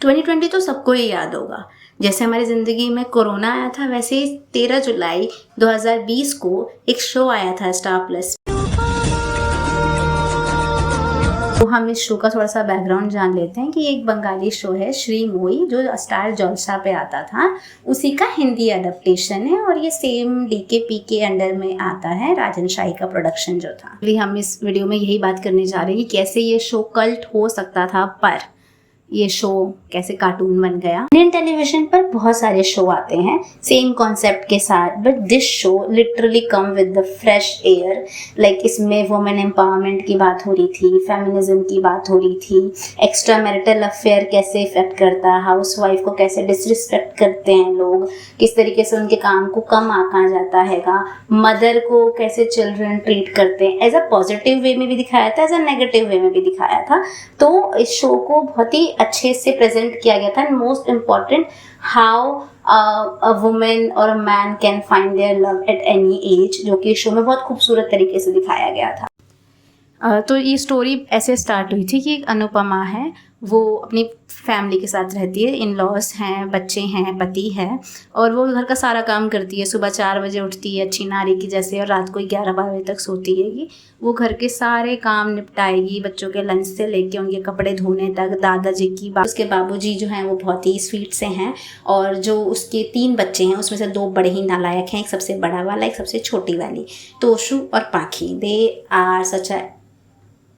2020 तो सबको ही याद होगा। जैसे हमारी ज़िंदगी में कोरोना आया था, वैसे ही 13 जुलाई 2020 को एक शो आया था स्टार प्लस। तो हम इस शो का थोड़ा सा बैकग्राउंड जान लेते हैं कि ये एक बंगाली शो है, श्री मुई, जो स्टार जलसा पे आता था, उसी का हिंदी अडेप्टेशन है और ये सेम डीकेपी के अंडर में आता है, राजन शाही का प्रोडक्शन जो था। अभी हम इस वीडियो में यही बात करने जा रहे हैं कि कैसे ये शो कल्ट हो सकता था, पर ये शो कैसे कार्टून बन गया। इंडियन टेलीविजन पर बहुत सारे शो आते हैं सेम कॉन्सेप्ट के साथ, but this show literally come with the fresh air. Like इसमें वुमेन एम्पावरमेंट की बात हो रही थी, फेमिनिज्म की बात हो रही थी, एक्स्ट्रा मैरिटल अफेयर कैसे इफेक्ट करता है, हाउस वाइफ को कैसे डिसरिस्पेक्ट करते हैं लोग, किस तरीके से उनके काम को कम आंका जाता हैगा, मदर को कैसे चिल्ड्रन ट्रीट करते हैं, एज अ पॉजिटिव वे में भी दिखाया था, एज अ नेगेटिव वे में भी दिखाया था। तो इस शो को बहुत ही अच्छे से प्रेजेंट किया गया था। And most important, how a women or a man can find their love at any age, जो कि शो में बहुत खूबसूरत तरीके से दिखाया गया था। तो ये स्टोरी ऐसे स्टार्ट हुई थी कि एक अनुपमा है, वो अपनी फैमिली के साथ रहती है, इन लॉज हैं, बच्चे हैं, पति है, और वो घर का सारा काम करती है। सुबह 4 बजे उठती है अच्छी नारी की जैसे, और रात को 11-12 बजे तक सोती है। वो घर के सारे काम निपटाएगी, बच्चों के लंच से लेके उनके कपड़े धोने तक, दादाजी की बात। उसके बाबूजी जो हैं वो बहुत ही स्वीट से हैं, और जो उसके 3 बच्चे हैं उसमें से 2 बड़े ही नालायक हैं, एक सबसे बड़ा वाला, एक सबसे छोटी वाली, तोशु और Pakhi. They are such a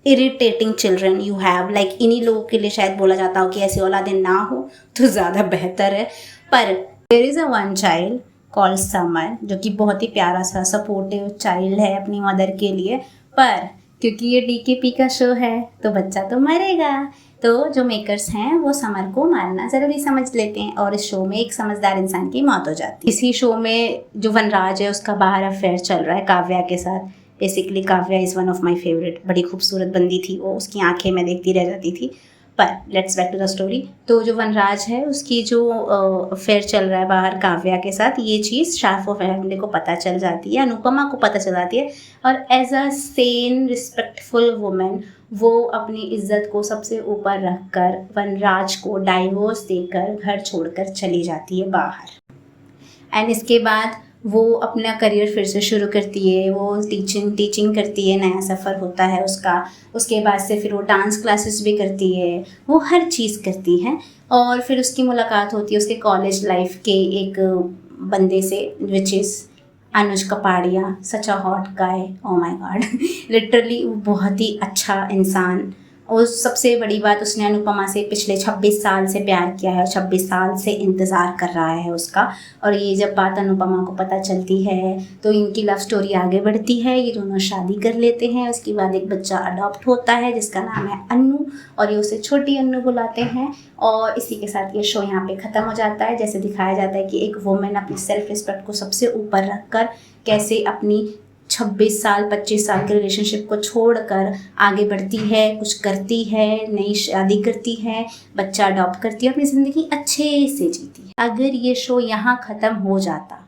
irritating children you have. Like इन्हीं लोगों के लिए शायद बोला जाता हो कि ऐसी औलादें ना हो तो ज़्यादा बेहतर है। पर there is a one child called Samar, जो कि बहुत ही प्यारा सा सपोर्टिव चाइल्ड है अपनी मदर के लिए। पर क्योंकि ये डीकेपी का शो है तो बच्चा तो मरेगा, तो जो मेकर्स हैं वो समर को मारना ज़रूरी समझ लेते हैं, और इस शो में एक समझदार इंसान की मौत हो जाती है। इसी शो में जो वनराज है उसका बाहर अफेयर चल रहा है काव्या के साथ। Basically Kavya is one of my favourite, बड़ी खूबसूरत बंदी थी वो, उसकी आंखें मैं देखती रह जाती थी। पर let's back to the story. तो जो वनराज है उसकी जो अफेयर चल रहा है बाहर काव्या के साथ, ये चीज़ शार्फो फैमिली को पता चल जाती है, अनुपमा को पता चल जाती है, और as a sane respectful women वो अपनी इज्जत को सबसे ऊपर रखकर वनराज को डाइवोर्स देकर घर छोड़कर चली जाती है बाहर। एंड इसके बाद वो अपना करियर फिर से शुरू करती है, वो टीचिंग करती है, नया सफ़र होता है उसका। उसके बाद से फिर वो डांस क्लासेस भी करती है, वो हर चीज़ करती है। और फिर उसकी मुलाकात होती है उसके कॉलेज लाइफ के एक बंदे से, which is Anuj Kapadia, such a hot guy, oh my God. Literally बहुत ही अच्छा इंसान। और सबसे बड़ी बात, उसने अनुपमा से पिछले 26 साल से प्यार किया है और 26 साल से इंतज़ार कर रहा है उसका। और ये जब बात अनुपमा को पता चलती है तो इनकी लव स्टोरी आगे बढ़ती है, ये दोनों शादी कर लेते हैं। उसके बाद एक बच्चा अडॉप्ट होता है जिसका नाम है अन्नू, और ये उसे छोटी अन्नू बुलाते हैं। और इसी के साथ ये शो यहाँ पे ख़त्म हो जाता है। जैसे दिखाया जाता है कि एक वुमेन अपनी सेल्फ रिस्पेक्ट को सबसे ऊपर रखकर कैसे अपनी 26 साल 25 साल के रिलेशनशिप को छोड़कर आगे बढ़ती है, कुछ करती है, नई शादी करती है, बच्चा अडॉप्ट करती है, अपनी ज़िंदगी अच्छे से जीती है। अगर ये शो यहाँ ख़त्म हो जाता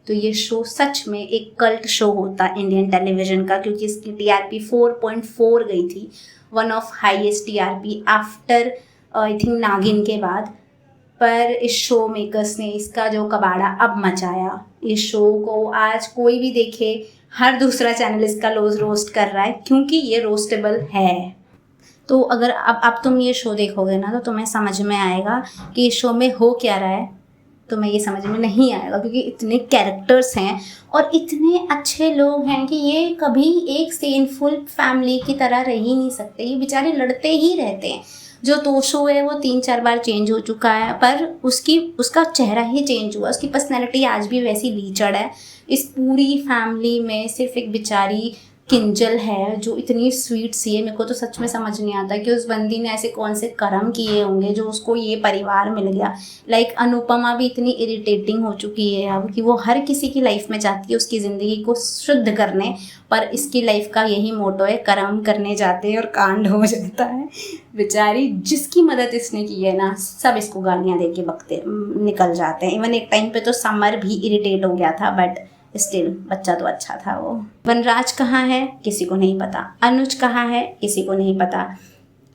तो ये शो सच में एक कल्ट शो होता इंडियन टेलीविज़न का, क्योंकि इसकी TRP 4.4 गई थी, one of highest TRP after I think नागिन के बाद। पर इस शो मेकर्स ने इसका जो कबाड़ा अब मचाया, इस शो को आज कोई भी देखे, हर दूसरा चैनल इसका रोस्ट कर रहा है, क्योंकि ये रोस्टेबल है। तो अगर अब तुम ये शो देखोगे ना तो तुम्हें समझ में आएगा कि इस शो में हो क्या रहा है। तुम्हें ये समझ में नहीं आएगा, क्योंकि इतने कैरेक्टर्स हैं और इतने अच्छे लोग हैं कि ये कभी एक सेनफुल फैमिली की तरह रह ही नहीं सकते। ये बेचारे लड़ते ही रहते हैं। जो तोशु है वो 3-4 बार चेंज हो चुका है, पर उसका चेहरा ही चेंज हुआ, उसकी पर्सनैलिटी आज भी वैसी लीचड़ है। इस पूरी फैमिली में सिर्फ एक बेचारी किंजल है जो इतनी स्वीट सी है। मेरे को तो सच में समझ नहीं आता कि उस बंदी ने ऐसे कौन से कर्म किए होंगे जो उसको ये परिवार मिल गया। लाइक अनुपमा भी इतनी इरिटेटिंग हो चुकी है अब कि वो हर किसी की लाइफ में जाती है उसकी ज़िंदगी को शुद्ध करने, पर इसकी लाइफ का यही मोटो है, कर्म करने जाते हैं और कांड हो जाता है। बेचारी जिसकी मदद इसने की है ना, सब इसको गालियाँ दे के बकते निकल जाते हैं। इवन एक टाइम पे तो समर भी इरिटेट हो गया था, बट स्टिल बच्चा तो अच्छा था वो। वनराज कहाँ है किसी को नहीं पता, अनुज कहाँ है किसी को नहीं पता,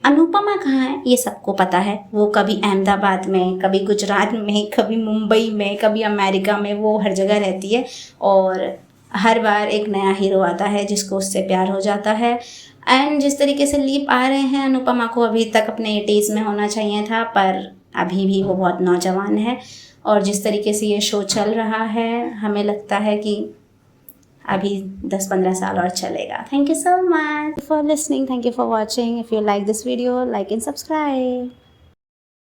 अनुपमा कहाँ है ये सबको पता है। वो कभी अहमदाबाद में, कभी गुजरात में, कभी मुंबई में, कभी अमेरिका में, वो हर जगह रहती है और हर बार एक नया हीरो आता है जिसको उससे प्यार हो जाता है। एंड जिस तरीके से लीप आ रहे हैं, अनुपमा को अभी तक अपने 80s में होना चाहिए था, पर अभी भी वो बहुत नौजवान है। और जिस तरीके से ये शो चल रहा है, हमें लगता है कि अभी 10-15 साल और चलेगा। Thank you so much for listening, thank you for watching. If you like this video, like and subscribe.